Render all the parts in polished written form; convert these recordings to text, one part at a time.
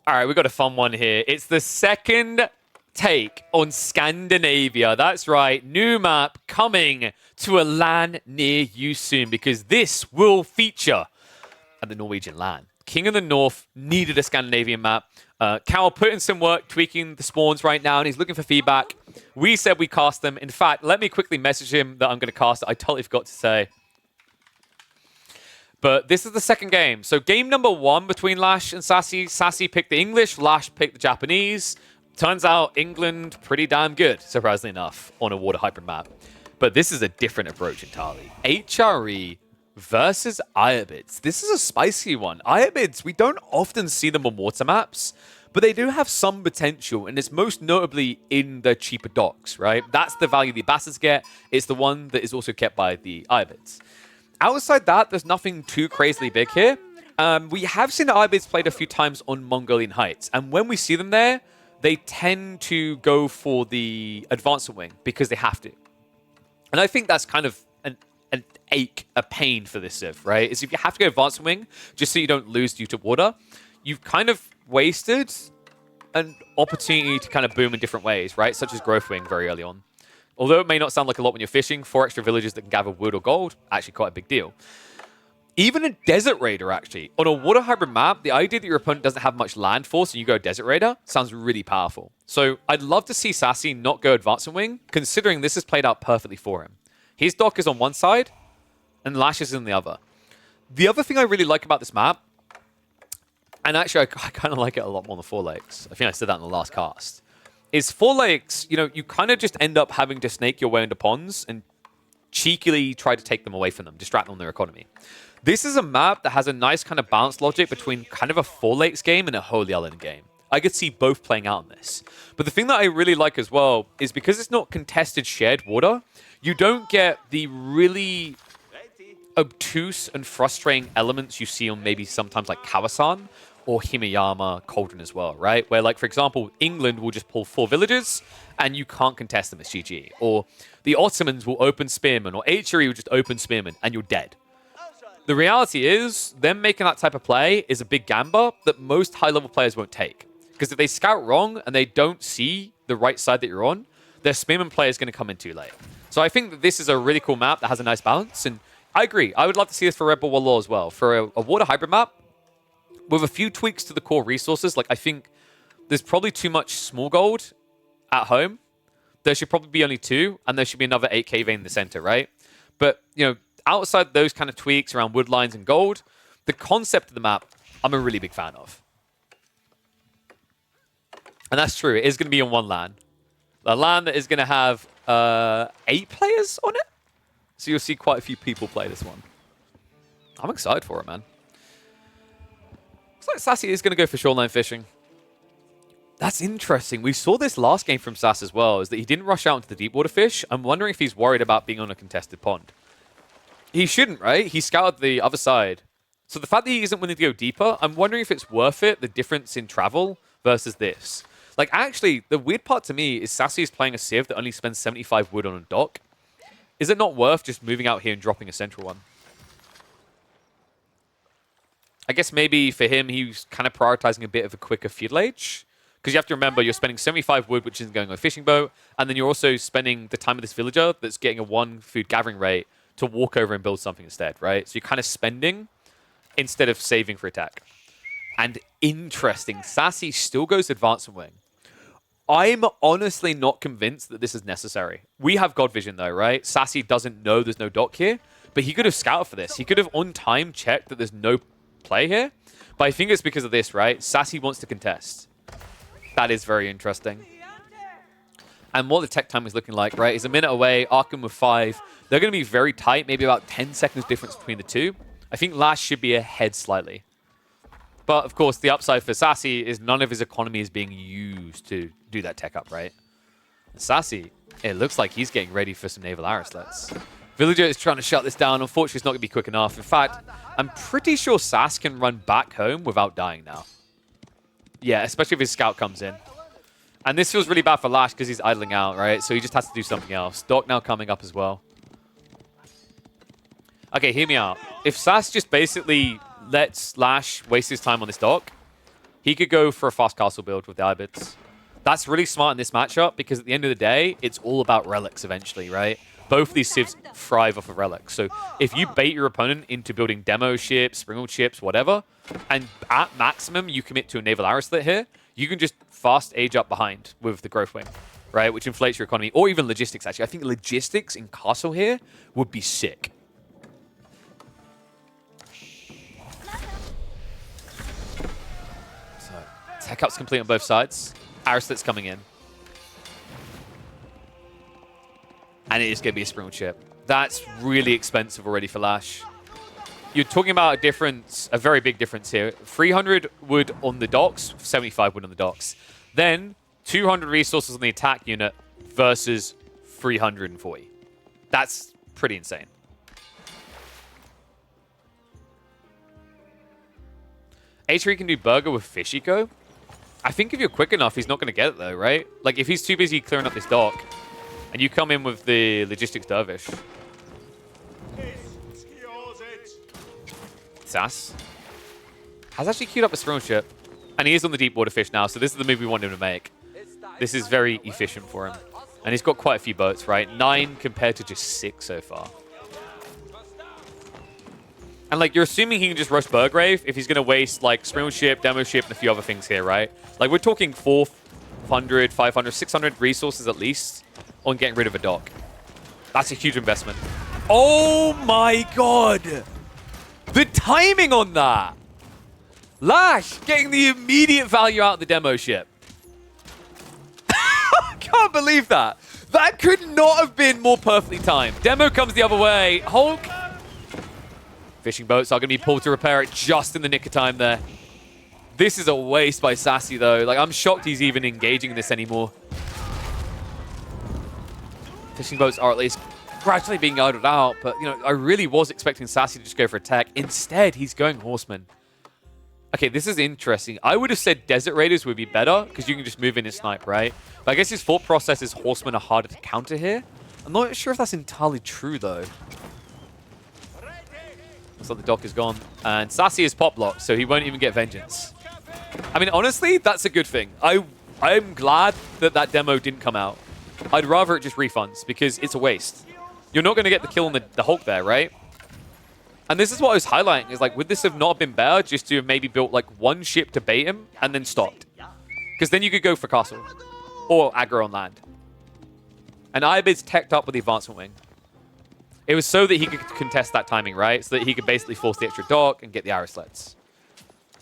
All right, we got a fun one here. It's the second take on Scandinavia. That's right, new map coming to a LAN near you soon because this will feature at the Norwegian LAN. King of the North needed a Scandinavian map. Cal put in some work tweaking the spawns right now, and he's looking for feedback. We said we cast them. In fact, let me quickly message him that I'm going to cast it. I totally forgot to say. But this is the second game. So game number 1 between Lash and Sassy. Sassy picked the English, Lash picked the Japanese. Turns out England pretty damn good, surprisingly enough, on a water hybrid map. But this is a different approach entirely. HRE versus Ayubids. This is a spicy one. Ayyubids, we don't often see them on water maps, but they do have some potential, and it's most notably in the cheaper docks, right? That's the value the Abbasids get. It's the one that is also kept by the Ayyubids. Outside that, there's nothing too crazily big here. We have seen the Ayyubids played a few times on Mongolian Heights, and when we see them there, they tend to go for the advancement wing because they have to. And I think that's kind of an ache, a pain for this Civ, right? Is if you have to go advancement wing just so you don't lose due to water, you've kind of wasted an opportunity to kind of boom in different ways, right? Such as growth wing very early on. Although it may not sound like a lot when you're fishing, 4 extra villages that can gather wood or gold, actually quite a big deal. Even a Desert Raider, actually. On a water hybrid map, the idea that your opponent doesn't have much land force and you go Desert Raider sounds really powerful. So I'd love to see Sassy not go Advancement Wing, considering this has played out perfectly for him. His dock is on one side, and Lash is on the other. The other thing I really like about this map, and actually I kind of like it a lot more than Four Lakes. I think I said that in the last cast. Is Four Lakes, you know, you kind of just end up having to snake your way into ponds and cheekily try to take them away from them, distract them on their economy. This is a map that has a nice kind of balanced logic between kind of a Four Lakes game and a Holy Island game. I could see both playing out in this. But the thing that I really like as well is because it's not contested shared water, you don't get the really obtuse and frustrating elements you see on maybe sometimes like Kawasan or Himeyama Cauldron as well, right? Where, like, for example, England will just pull 4 villages and you can't contest them as GG. Or the Ottomans will open Spearmen, or HRE will just open Spearmen and you're dead. The reality is, them making that type of play is a big gamble that most high-level players won't take. Because if they scout wrong and they don't see the right side that you're on, their Spearman player is going to come in too late. So I think that this is a really cool map that has a nice balance. And I agree. I would love to see this for Red Bull World Law as well. For a water hybrid map, with a few tweaks to the core resources, like I think there's probably too much small gold at home. There should probably be only 2, and there should be another 8k vein in the center, right? But, you know, outside those kind of tweaks around wood lines and gold, the concept of the map, I'm a really big fan of. And that's true. It is going to be on one LAN. A LAN that is going to have 8 players on it. So you'll see quite a few people play this one. I'm excited for it, man. Looks like Sassy is going to go for shoreline fishing. That's interesting. We saw this last game from Sass as well, is that he didn't rush out into the deep water fish. I'm wondering if he's worried about being on a contested pond. He shouldn't, right? He scouted the other side. So the fact that he isn't willing to go deeper, I'm wondering if it's worth it, the difference in travel versus this. Like, actually, the weird part to me is Sassy is playing a Civ that only spends 75 wood on a dock. Is it not worth just moving out here and dropping a central one? I guess maybe for him, he's kind of prioritizing a bit of a quicker fuel age. Because you have to remember, you're spending 75 wood, which isn't going on a fishing boat, and then you're also spending the time of this villager that's getting a 1 food gathering rate to walk over and build something instead, right? So you're kind of spending instead of saving for attack. And interesting, Sassy still goes advancement wing. I'm honestly not convinced that this is necessary. We have God Vision though, right? Sassy doesn't know there's no dock here, but he could have scouted for this. He could have on time checked that there's no play here. But I think it's because of this, right? Sassy wants to contest. That is very interesting. And what the tech time is looking like, right, is a minute away, Arkham with 5. They're going to be very tight, maybe about 10 seconds difference between the two. I think Lash should be ahead slightly. But, of course, the upside for Sassy is none of his economy is being used to do that tech up, right? Sassy, it looks like he's getting ready for some naval arrow sleds. Villager is trying to shut this down. Unfortunately, it's not going to be quick enough. In fact, I'm pretty sure Sass can run back home without dying now. Yeah, especially if his scout comes in. And this feels really bad for Lash because he's idling out, right? So he just has to do something else. Dock now coming up as well. Okay, hear me out. If Sass just basically lets Lash waste his time on this dock, he could go for a fast castle build with the Ayubids. That's really smart in this matchup because at the end of the day, it's all about relics eventually, right? Both of these civs thrive off of relics. So if you bait your opponent into building demo ships, springald ships, whatever, and at maximum you commit to a naval arrow slit here, you can just fast age up behind with the growth wing, right? Which inflates your economy, or even logistics, actually. I think logistics in castle here would be sick. So, tech up's complete on both sides. Arrow slit's coming in. And it is going to be a springald ship. That's really expensive already for Lash. You're talking about a difference, a very big difference here. 300 wood on the docks, 75 wood on the docks. Then 200 resources on the attack unit versus 340. That's pretty insane. H3 can do burger with fish eco. I think if you're quick enough, he's not going to get it though, right? Like if he's too busy clearing up this dock, and you come in with the logistics dervish. Sass has actually queued up a strong ship, and he is on the deep water fish now, so this is the move we want him to make. This is very efficient for him. And he's got quite a few boats, right? 9 compared to just 6 so far. And like, you're assuming he can just rush Burgrave if he's going to waste like springald ship, demo ship, and a few other things here, right? Like, we're talking 400, 500, 600 resources at least on getting rid of a dock. That's a huge investment. Oh my god! The timing on that! Lash getting the immediate value out of the demo ship. I can't believe that. That could not have been more perfectly timed. Demo comes the other way. Hulk. Fishing boats are going to be pulled to repair it just in the nick of time there. This is a waste by Sassy, though. Like, I'm shocked he's even engaging in this anymore. Fishing boats are at least gradually being idled out, but, you know, I really was expecting Sassy to just go for attack. Instead, he's going Horseman. Okay, this is interesting. I would have said Desert Raiders would be better, because you can just move in and snipe, right? But I guess his thought process is Horsemen are harder to counter here. I'm not sure if that's entirely true, though. Looks like the dock is gone. And Sassy is pop locked, so he won't even get Vengeance. I mean, honestly, that's a good thing. I'm glad that that demo didn't come out. I'd rather it just refunds, because it's a waste. You're not going to get the kill on the Hulk there, right? And this is what I was highlighting, is like, would this have not been better just to have maybe built like one ship to bait him and then stopped? Because then you could go for castle or aggro on land. And Ayyubid's teched up with the advancement wing. It was so that he could contest that timing, right? So that he could basically force the extra dock and get the arrow sleds.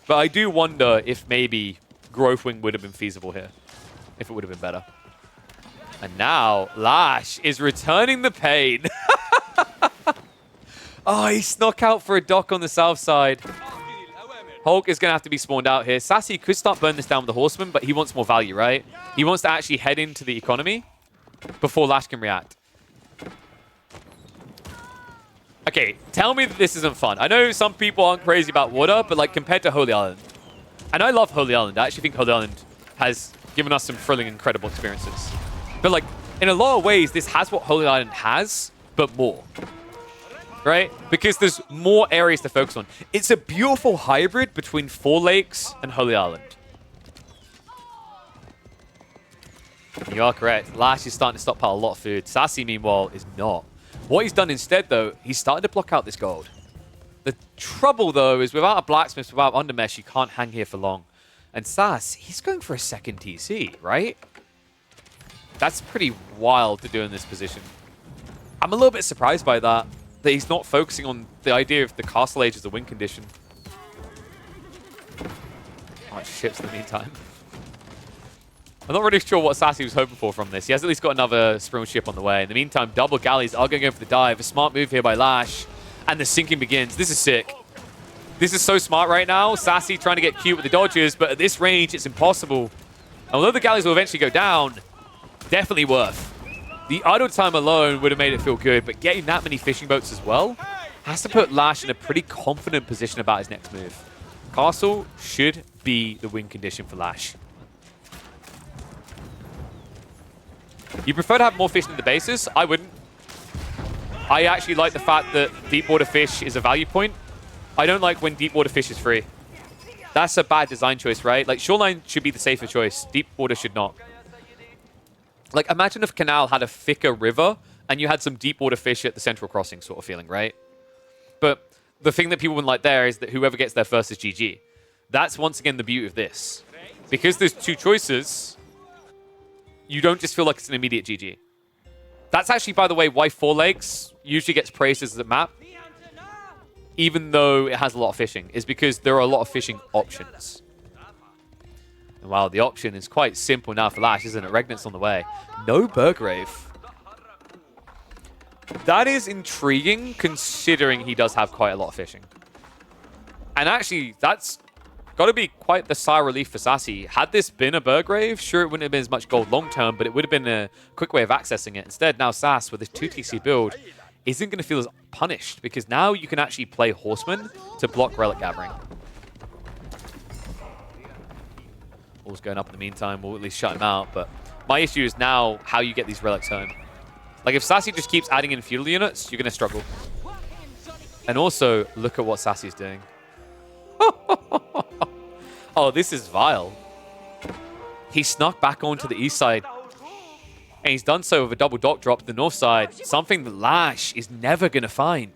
But I do wonder if maybe growth wing would have been feasible here, if it would have been better. And now, Lash is returning the pain. Oh, he snuck out for a dock on the south side. Hulk is going to have to be spawned out here. Sassy could start burning this down with the Horseman, but he wants more value, right? He wants to actually head into the economy before Lash can react. Okay, tell me that this isn't fun. I know some people aren't crazy about water, but like compared to Holy Island. And I love Holy Island. I actually think Holy Island has given us some thrilling, incredible experiences. But like, in a lot of ways, this has what Holy Island has, but more. Right? Because there's more areas to focus on. It's a beautiful hybrid between Four Lakes and Holy Island. You are correct. Lash is starting to stockpile a lot of food. Sassy, meanwhile, is not. What he's done instead, though, he's started to block out this gold. The trouble, though, is without a blacksmith, without undermesh, you can't hang here for long. And Sass, he's going for a second TC, right? That's pretty wild to do in this position. I'm a little bit surprised by that he's not focusing on the idea of the castle age as a win condition. Oh, ships in the meantime. I'm not really sure what Sassy was hoping for from this. He has at least got another springald ship on the way. In the meantime, double galleys are going to go for the dive. A smart move here by Lash. And the sinking begins. This is sick. This is so smart right now. Sassy trying to get cute with the dodges, but at this range, it's impossible. Although the galleys will eventually go down, definitely worth. The idle time alone would have made it feel good, but getting that many fishing boats as well has to put Lash in a pretty confident position about his next move. Castle should be the win condition for Lash. You prefer to have more fish in the bases? I wouldn't. I actually like the fact that deep water fish is a value point. I don't like when deep water fish is free. That's a bad design choice, right? Like, shoreline should be the safer choice. Deep water should not. Like, imagine if Canal had a thicker river and you had some deep water fish at the central crossing sort of feeling, right? But the thing that people wouldn't like there is that whoever gets there first is GG. That's, once again, the beauty of this. Because there's two choices, you don't just feel like it's an immediate GG. That's actually, by the way, why Four Lakes usually gets praised as a map, even though it has a lot of fishing, is because there are a lot of fishing options. And wow, the option is quite simple now for Lash, isn't it? Regnant's on the way. No Burgrave. That is intriguing, considering he does have quite a lot of fishing. And actually, that's got to be quite the sigh of relief for Sassy. Had this been a Burgrave, sure, it wouldn't have been as much gold long-term, but it would have been a quick way of accessing it. Instead, now Sass, with this 2TC build, isn't going to feel as punished, because now you can actually play Horseman to block Relic Gathering. All's going up in the meantime. We'll at least shut him out, but my issue is now how you get these relics home. Like, if Sassy just keeps adding in feudal units, you're going to struggle. And also, look at what Sassy's doing. Oh, this is vile. He snuck back onto the east side. And he's done so with a double dock drop to the north side. Something that Lash is never going to find.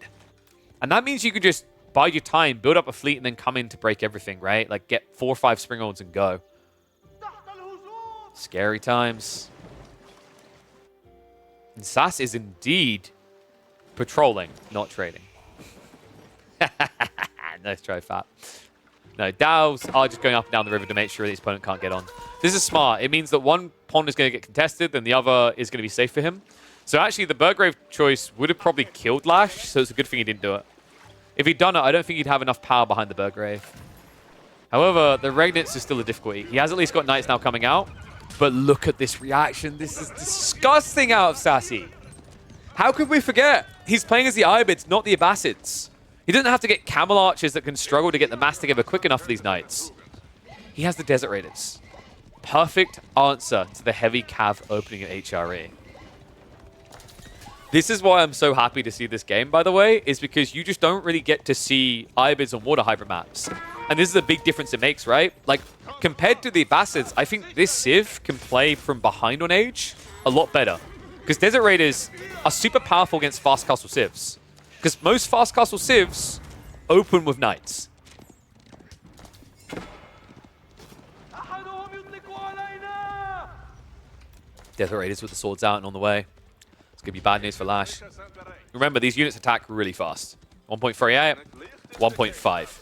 And that means you can just bide your time, build up a fleet, and then come in to break everything, right? Like, get 4 or 5 Springolds and go. Scary times. And Sass is indeed patrolling, not trading. Nice try, Fat. No, Dows are just going up and down the river to make sure his opponent can't get on. This is smart. It means that one pond is going to get contested, and the other is going to be safe for him. So actually, the Burgrave choice would have probably killed Lash, so it's a good thing he didn't do it. If he'd done it, I don't think he'd have enough power behind the Burgrave. However, the Regnants is still a difficulty. He has at least got Knights now coming out. But look at this reaction. This is disgusting out of Sassy. How could we forget? He's playing as the Ayyubids, not the Abbasids. He doesn't have to get Camel Archers that can struggle to get the mass together quick enough for these Knights. He has the Desert Raiders. Perfect answer to the heavy cav opening at HRE. This is why I'm so happy to see this game, by the way, is because you just don't really get to see Ayyubids on water hybrid maps. And this is a big difference it makes, right? Like, compared to the Abbasids, I think this Civ can play from behind on Age a lot better. Because Desert Raiders are super powerful against fast castle Civs. Because most fast castle Civs open with Knights. Desert Raiders with the swords out and on the way. It's going to be bad news for Lash. Remember, these units attack really fast. 1.38, 1.5.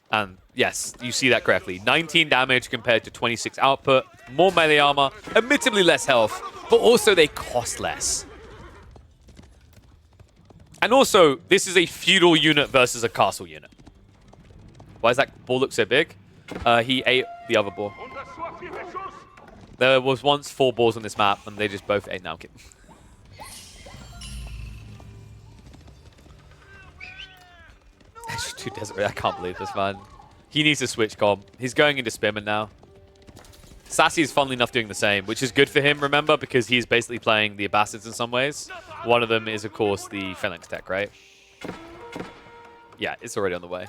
And yes, you see that correctly. 19 damage compared to 26 output. More melee armor. Admittedly less health, but also they cost less. And also, this is a feudal unit versus a castle unit. Why does that ball look so big? He ate the other ball. There was once 4 balls on this map, and they just both ate. Now, I'm kidding. Two Desert Raiders. I can't believe this, man. He needs to switch comp. He's going into Spearman now. Sassy is funnily enough doing the same, which is good for him, remember, because he's basically playing the Abbasids in some ways. One of them is, of course, the Phalanx tech, right? Yeah, it's already on the way.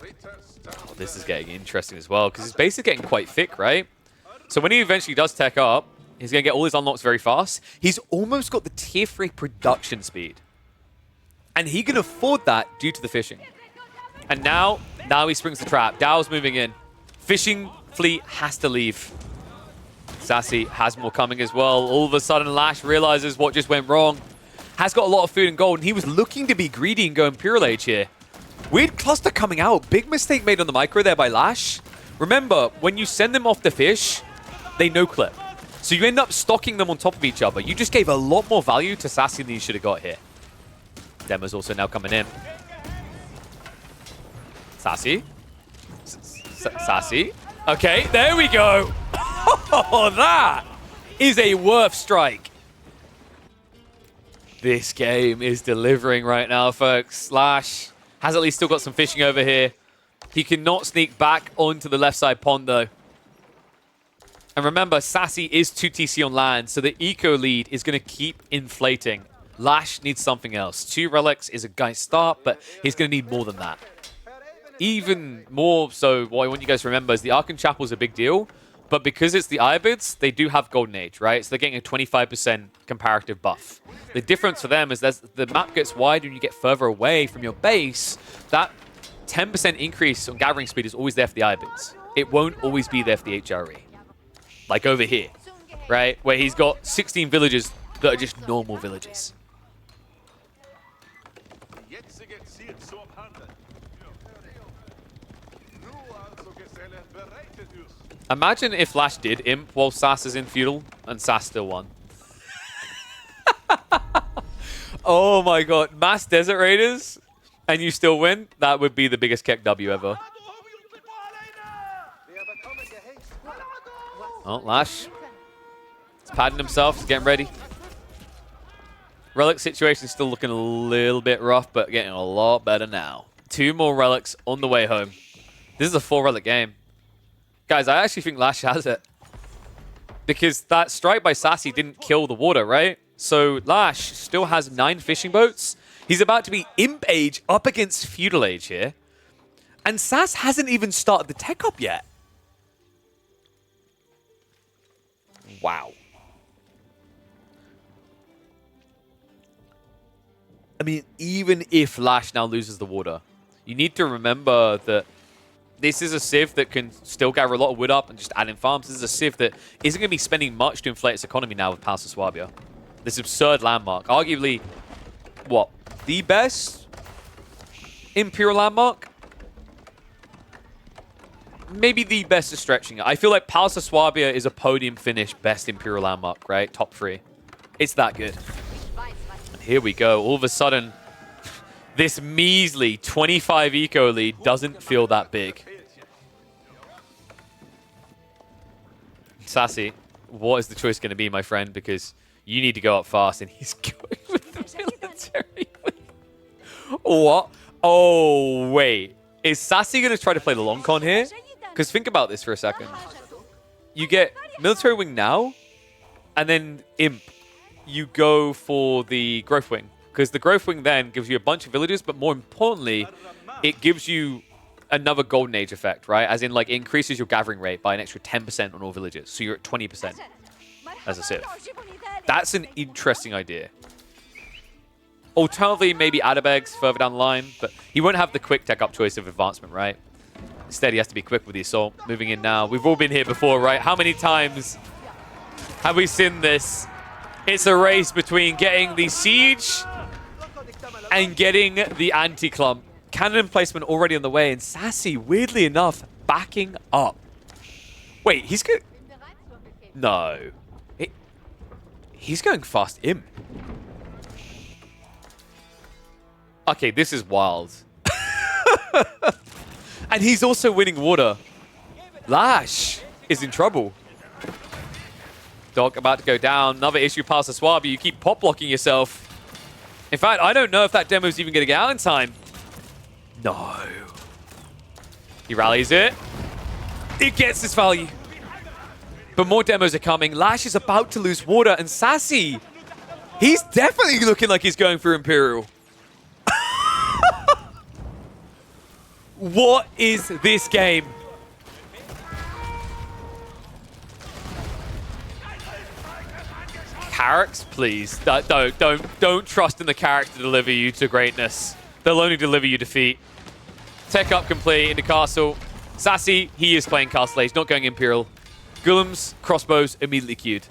Oh, this is getting interesting as well, because it's basically getting quite thick, right? So when he eventually does tech up, he's going to get all his unlocks very fast. He's almost got the tier 3 production speed. And he can afford that due to the fishing. And now he springs the trap. Dow's moving in. Fishing fleet has to leave. Sassy has more coming as well. All of a sudden, Lash realizes what just went wrong. Has got a lot of food and gold, and he was looking to be greedy and go Imperial Age here. Weird cluster coming out. Big mistake made on the micro there by Lash. Remember, when you send them off the fish, they no-clip. So you end up stocking them on top of each other. You just gave a lot more value to Sassy than you should have got here. Demo's also now coming in. Sassy. Sassy. Okay, there we go. Oh, that is a worth strike. This game is delivering right now, folks. Lash has at least still got some fishing over here. He cannot sneak back onto the left side pond, though. And remember, Sassy is 2TC on land, so the eco lead is going to keep inflating. Lash needs something else. 2 relics is a nice start, but he's going to need more than that. even more so, what I want you guys to remember is the Archon Chapel is a big deal, but because it's the Ayubids, they do have Golden Age, right? So they're getting a 25% comparative buff. The difference for them is that the map gets wider and you get further away from your base. That 10% increase on gathering speed is always there for the Ayubids. It won't always be there for the HRE. Like over here, right? Where he's got 16 villages that are just normal villages. Imagine if Lash did imp while Sass is in feudal and Sass still won. Oh my god, mass desert raiders and you still win? That would be the biggest Keck W ever. Oh, Lash. He's padding himself, he's getting ready. Relic situation is still looking a little bit rough, but getting a lot better now. 2 more relics on the way home. This is a 4 relic game. Guys, I actually think Lash has it. Because that strike by Sassy didn't kill the water, right? So Lash still has 9 fishing boats. He's about to be Imp Age up against Feudal Age here. And Sass hasn't even started the tech up yet. Wow. I mean, even if Lash now loses the water, you need to remember that this is a civ that can still gather a lot of wood up and just add in farms. This is a civ that isn't going to be spending much to inflate its economy now with Palace of Swabia. This absurd landmark. Arguably, what? The best Imperial landmark? Maybe the best is stretching it. I feel like Palace of Swabia is a podium finish best Imperial landmark, right? Top 3. It's that good. And here we go. All of a sudden, this measly 25 eco lead doesn't feel that big. Sassy, what is the choice going to be, my friend? Because you need to go up fast, and he's going with the military. What? Oh, wait. Is Sassy going to try to play the long con here? Because think about this for a second. You get military wing now, and then imp. You go for the growth wing. Because the growth wing then gives you a bunch of villages, but more importantly, it gives you another golden age effect, right? As in, like, it increases your gathering rate by an extra 10% on all villages. So you're at 20% as a civ. That's an interesting idea. Alternatively, maybe Adabegs further down the line, but he won't have the quick tech up choice of advancement, right? Instead, he has to be quick with the assault. Moving in now. We've all been here before, right? How many times have we seen this? It's a race between getting the siege and getting the anti-clump. Cannon placement already on the way, and Sassy, weirdly enough, backing up. Wait, he's good. No. He's going fast imp. Okay, this is wild. And he's also winning water. Lash is in trouble. Dog about to go down. Another issue past the Swabby. You keep pop blocking yourself. In fact, I don't know if that demo is even going to get out in time. No. He rallies it. It gets this value. But more demos are coming. Lash is about to lose water. And Sassy, he's definitely looking like he's going for Imperial. What is this game? Carracks, please. Don't trust in the Carracks to deliver you to greatness. They'll only deliver you defeat. Tech up complete into castle. Sassy, he is playing castle age, not going Imperial. Golems, crossbows, immediately queued.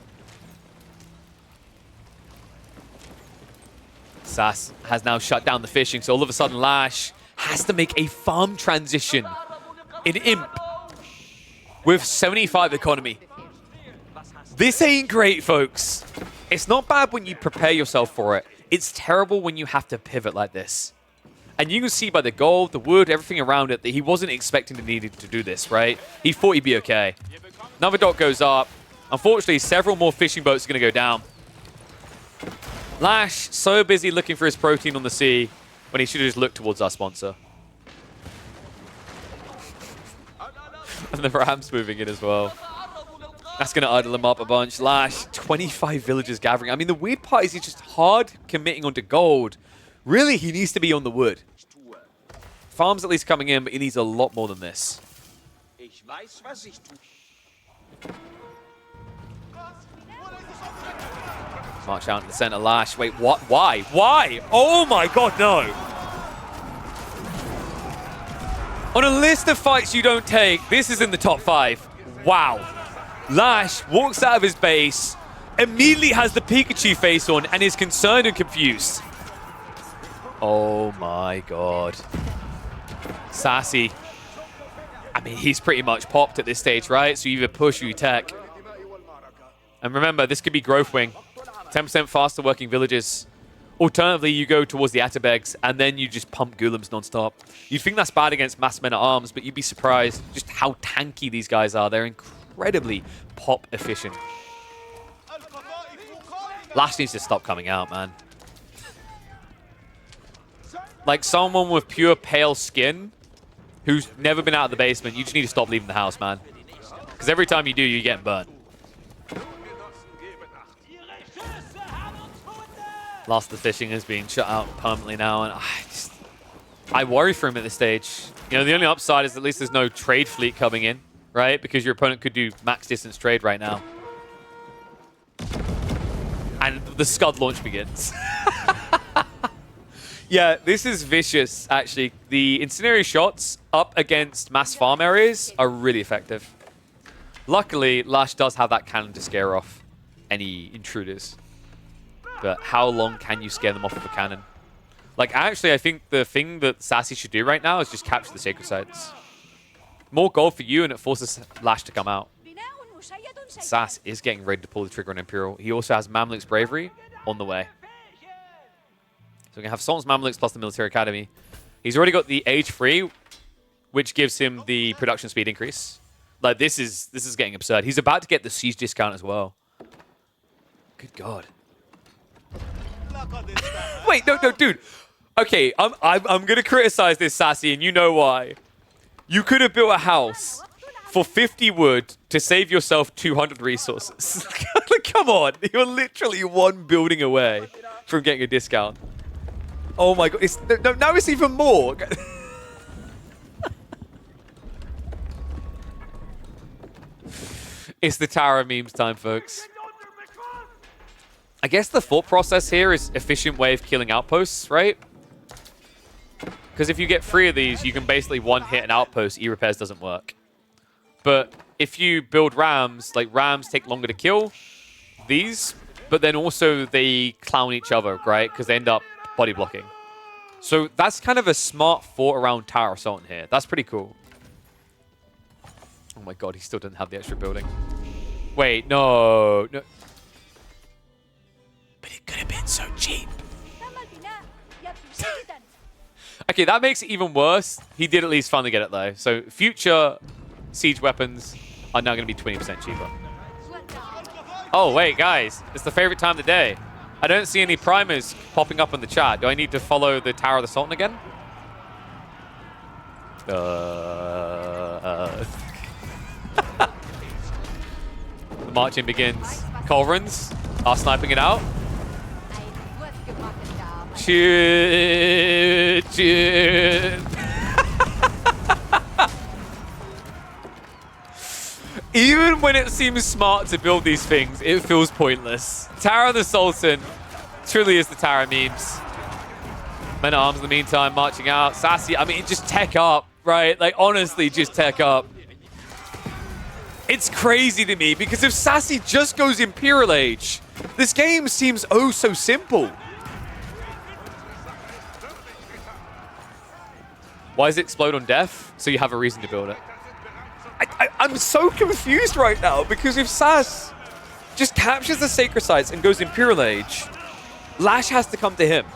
Sass has now shut down the fishing, so all of a sudden Lash has to make a farm transition in Imp with 75 economy. This ain't great, folks. It's not bad when you prepare yourself for it. It's terrible when you have to pivot like this. And you can see by the gold, the wood, everything around it that he wasn't expecting to need to do this, right? He thought he'd be okay. Another dot goes up. Unfortunately, several more fishing boats are going to go down. Lash, so busy looking for his protein on the sea when he should have just looked towards our sponsor. And the Ram's moving in as well. That's going to idle him up a bunch. Lash, 25 villagers gathering. I mean, the weird part is he's just hard committing onto gold. Really, he needs to be on the wood. farm's at least coming in, but he needs a lot more than this. March out in the center, Lash. Wait, what? Why? Why? Oh my god, no! On a list of fights you don't take, this is in the top 5. Wow. Lash walks out of his base, immediately has the Pikachu face on, and is concerned and confused. Oh my god. Sassy. I mean, he's pretty much popped at this stage, right? So you either push or you tech. And remember, this could be Growth Wing. 10% faster working villages. Alternatively, you go towards the Atabegs, and then you just pump Golems nonstop. You'd think that's bad against mass men-at-arms, but you'd be surprised just how tanky these guys are. They're incredibly pop efficient. Lash needs to stop coming out, man. Like someone with pure pale skin who's never been out of the basement, you just need to stop leaving the house, man. Because every time you do, you're getting burnt. Last of the fishing is being shut out permanently now, and I worry for him at this stage. You know, the only upside is at least there's no trade fleet coming in, right? Because your opponent could do max distance trade right now. And the Scud launch begins. Yeah, this is vicious, actually. The incendiary shots up against mass farm areas are really effective. Luckily, Lash does have that cannon to scare off any intruders. But how long can you scare them off of a cannon? Like, actually, I think the thing that Sassy should do right now is just capture the sacred sites. More gold for you, and it forces Lash to come out. Sass is getting ready to pull the trigger on Imperial. He also has Mamluk's Bravery on the way. So we're going to have Sultan's Mamluks plus the Military Academy. He's already got the Age 3, which gives him the production speed increase. Like, this is getting absurd. He's about to get the siege discount as well. Good God. Wait, no, dude. Okay, I'm going to criticize this, Sassy, and you know why. You could have built a house for 50 wood to save yourself 200 resources. Come on. You're literally one building away from getting a discount. Oh my god. Now it's even more. It's the Tower of Memes time, folks. I guess the thought process here is efficient way of killing outposts, right? Because if you get 3 of these, you can basically one-hit an outpost. E-repairs doesn't work. But if you build rams, like rams take longer to kill these, but then also they clown each other, right? Because they end up body blocking. So that's kind of a smart thought around Tower Sultan here. That's pretty cool. Oh my god, he still doesn't have the extra building. Wait, no. But it could have been so cheap. Okay, that makes it even worse. He did at least finally get it though. So future siege weapons are now going to be 20% cheaper. Oh, wait, guys. It's the favorite time of the day. I don't see any primers popping up in the chat. Do I need to follow the Tower of the Sultan again? The marching begins. Culverins are sniping it out. Shoot. Even when it seems smart to build these things, it feels pointless. Tower of the Sultan truly is the Tower of Memes. Men at Arms in the meantime marching out. Sassy, I mean, just tech up, right? Like, honestly, just tech up. It's crazy to me because if Sassy just goes Imperial Age, this game seems oh so simple. Why does it explode on death? So you have a reason to build it. I'm so confused right now because if Sass just captures the sacred sites and goes Imperial Age, Lash has to come to him.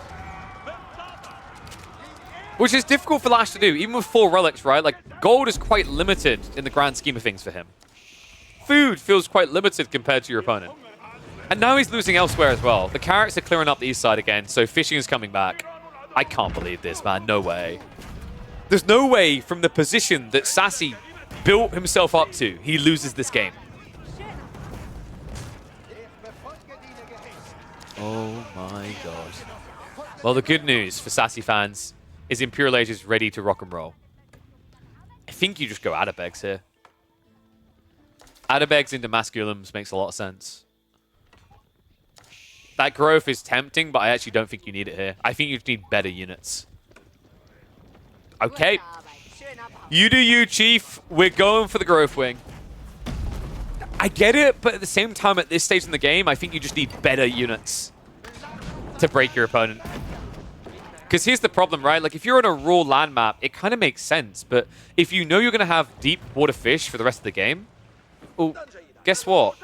Which is difficult for Lash to do, even with 4 relics, right? Like, gold is quite limited in the grand scheme of things for him. Food feels quite limited compared to your opponent. And now he's losing elsewhere as well. The carrots are clearing up the east side again, so fishing is coming back. I can't believe this, man. No way. There's no way from the position that Sassy built himself up to, he loses this game. Oh my god. Well, the good news for Sassy fans is Imperial Age is ready to rock and roll. I think you just go Adabegs here. Adabegs into Masculums makes a lot of sense. That growth is tempting, but I actually don't think you need it here. I think you just need better units. Okay. You do you, Chief. We're going for the growth wing. I get it, but at the same time, at this stage in the game, I think you just need better units to break your opponent. Because here's the problem, right? Like, if you're on a raw land map, it kind of makes sense. But if you know you're going to have deep water fish for the rest of the game, well, guess what?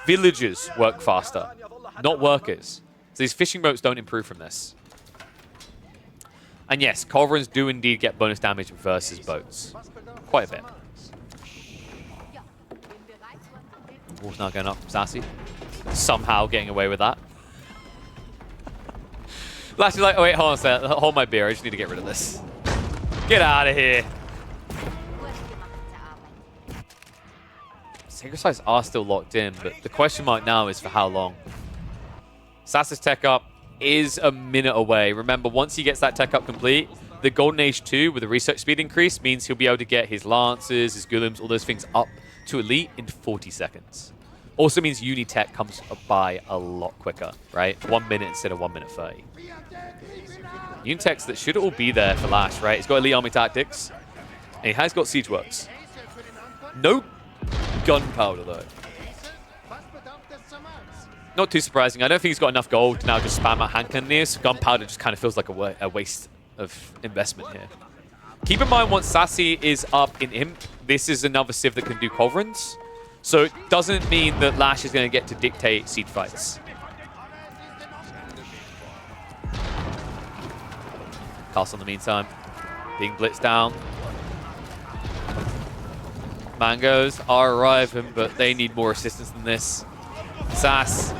Villagers work faster, not workers. So these fishing boats don't improve from this. And yes, Culverins do indeed get bonus damage versus boats. Quite a bit. Wolf's now going up from Sassy. Somehow getting away with that. Lash is like, oh wait, hold on a second. Hold my beer. I just need to get rid of this. Get out of here. Sacred Sites are still locked in, but the question mark now is for how long. Sass's tech up is a minute away. Remember, once he gets that tech up complete, the Golden Age 2 with the research speed increase means he'll be able to get his Lancers, his Golems, all those things up to Elite in 40 seconds. Also means Unitech comes by a lot quicker, right? 1 minute instead of 1 minute 30. Unitechs that should all be there for Lash, right? He's got Elite Army Tactics, and he has got Siege Works. No gunpowder, though. Not too surprising. I don't think he's got enough gold to now just spam out hand cannoneers. So gunpowder just kind of feels like a waste of investment here. Keep in mind, once Sassy is up in Imp, this is another Civ that can do Culverins. So it doesn't mean that Lash is going to get to dictate siege fights. Castle in the meantime, being blitzed down. Mangoes are arriving, but they need more assistance than this. Sass,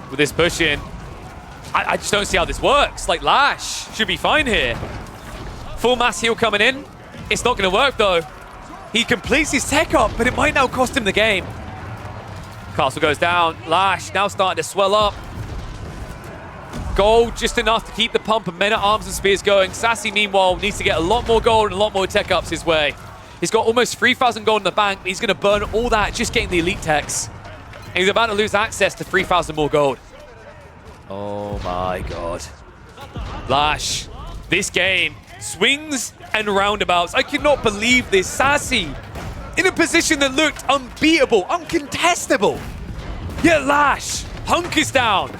with this push in, I just don't see how this works. Like, Lash should be fine here. Full mass heal coming in. It's not going to work, though. He completes his tech up, but it might now cost him the game. Castle goes down. Lash now starting to swell up. Gold just enough to keep the pump and men-at-arms and spears going. Sassy, meanwhile, needs to get a lot more gold and a lot more tech ups his way. He's got almost 3,000 gold in the bank, but he's going to burn all that just getting the elite techs. And he's about to lose access to 3,000 more gold. Oh my god. Lash, this game, swings and roundabouts. I cannot believe this. Sassy, in a position that looked unbeatable, uncontestable. Yet Lash hunkers down.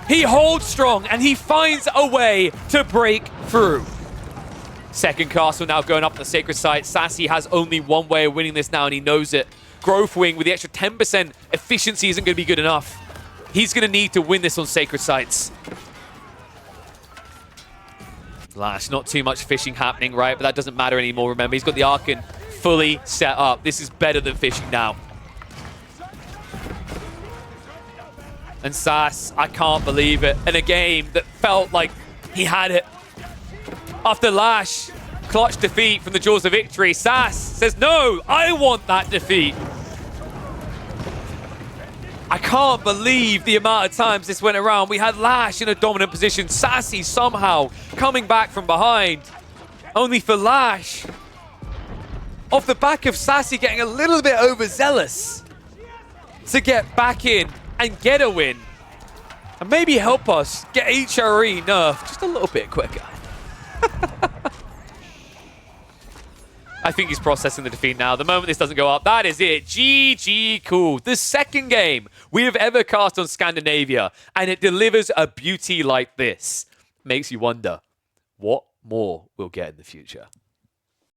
He holds strong, and he finds a way to break through. Second castle now going up the Sacred Site. Sassy has only one way of winning this now, and he knows it. Growth Wing with the extra 10% efficiency isn't going to be good enough. He's going to need to win this on Sacred Sites. Lash, not too much fishing happening, right? But that doesn't matter anymore. Remember, he's got the Archon fully set up. This is better than fishing now. And Sass, I can't believe it. In a game that felt like he had it. After Lash, clutch defeat from the jaws of victory, Sass says, no, I want that defeat. I can't believe the amount of times this went around. We had Lash in a dominant position. Sassy somehow coming back from behind. Only for Lash, off the back of Sassy getting a little bit overzealous, to get back in and get a win. And maybe help us get HRE nerfed just a little bit quicker. I think he's processing the defeat now. The moment this doesn't go up, that is it. GG cool. The second game we have ever cast on Scandinavia, and it delivers a beauty like this. Makes you wonder, what more we'll get in the future.